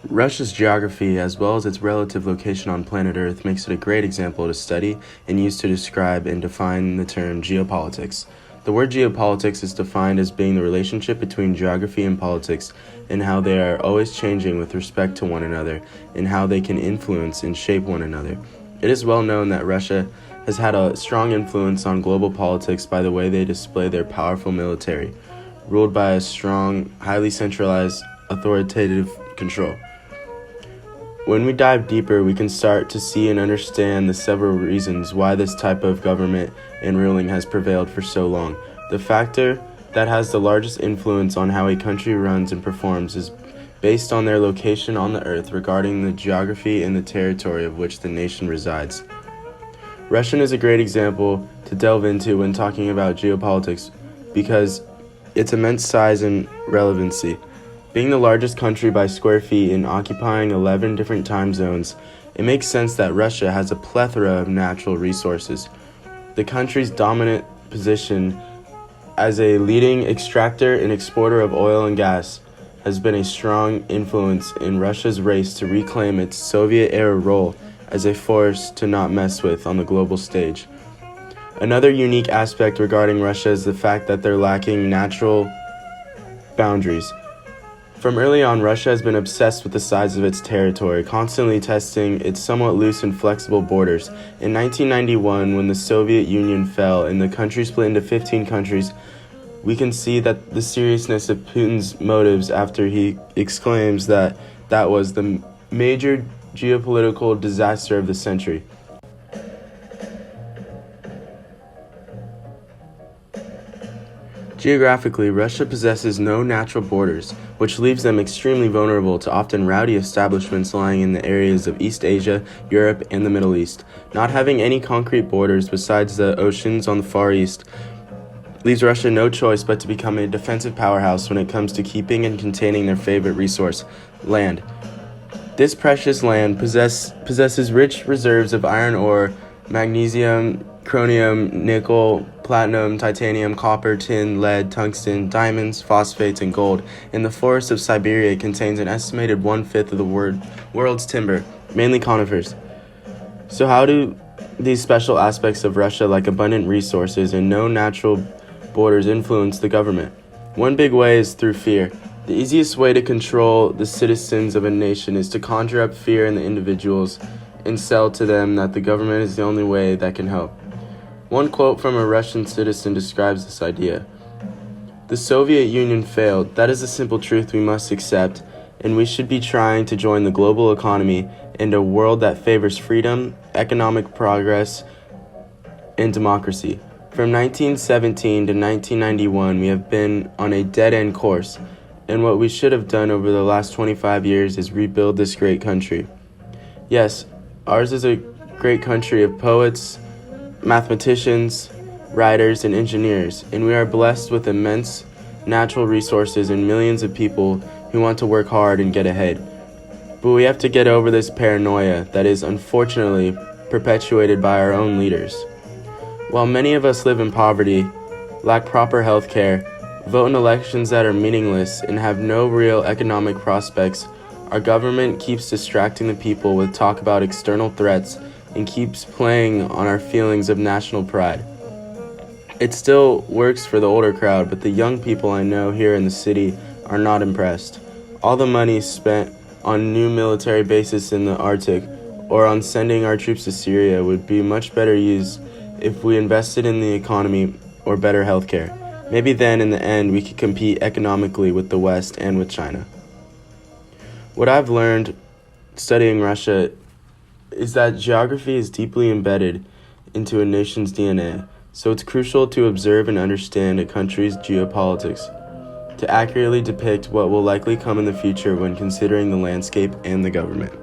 Russia's geography, as well as its relative location on planet Earth, makes it a great example to study and use to describe and define the term geopolitics. The word geopolitics is defined as being the relationship between geography and politics, and how they are always changing with respect to one another, and how they can influence and shape one another. It is well known that Russia has had a strong influence on global politics by the way they display their powerful military, ruled by a strong, highly centralized, authoritative control. When we dive deeper, we can start to see and understand the several reasons why this type of government and ruling has prevailed for so long. The factor that has the largest influence on how a country runs and performs is based on their location on the earth regarding the geography and the territory of which the nation resides. Russia is a great example to delve into when talking about geopolitics because its immense size and relevancy. Being the largest country by square feet and occupying 11 different time zones, it makes sense that Russia has a plethora of natural resources. The country's dominant position as a leading extractor and exporter of oil and gas has been a strong influence in Russia's race to reclaim its Soviet-era role as a force to not mess with on the global stage. Another unique aspect regarding Russia is the fact that they're lacking natural boundaries. From early on, Russia has been obsessed with the size of its territory, constantly testing its somewhat loose and flexible borders. In 1991, when the Soviet Union fell and the country split into 15 countries, we can see that the seriousness of Putin's motives after he exclaims that that was the major geopolitical disaster of the century. Geographically, Russia possesses no natural borders, which leaves them extremely vulnerable to often rowdy establishments lying in the areas of East Asia, Europe, and the Middle East. Not having any concrete borders besides the oceans on the Far East leaves Russia no choice but to become a defensive powerhouse when it comes to keeping and containing their favorite resource, land. This precious land possesses rich reserves of iron ore, magnesium, chromium, nickel, platinum, titanium, copper, tin, lead, tungsten, diamonds, phosphates, and gold. And the forest of Siberia contains an estimated 1/5 of the world's timber, mainly conifers. So how do these special aspects of Russia, like abundant resources and no natural borders, influence the government? One big way is through fear. The easiest way to control the citizens of a nation is to conjure up fear in the individuals and sell to them that the government is the only way that can help. One quote from a Russian citizen describes this idea. The Soviet Union failed. That is a simple truth we must accept, and we should be trying to join the global economy and a world that favors freedom, economic progress, and democracy. From 1917 to 1991, we have been on a dead-end course, and what we should have done over the last 25 years is rebuild this great country. Yes, ours is a great country of poets, mathematicians, writers, and engineers, and we are blessed with immense natural resources and millions of people who want to work hard and get ahead. But we have to get over this paranoia that is unfortunately perpetuated by our own leaders. While many of us live in poverty, lack proper health care, vote in elections that are meaningless, and have no real economic prospects, our government keeps distracting the people with talk about external threats and keeps playing on our feelings of national pride. It still works for the older crowd, but the young people I know here in the city are not impressed. All the money spent on new military bases in the Arctic or on sending our troops to Syria would be much better used if we invested in the economy or better healthcare. Maybe then, in the end, we could compete economically with the West and with China. What I've learned studying Russia is that geography is deeply embedded into a nation's DNA, so it's crucial to observe and understand a country's geopolitics to accurately depict what will likely come in the future when considering the landscape and the government.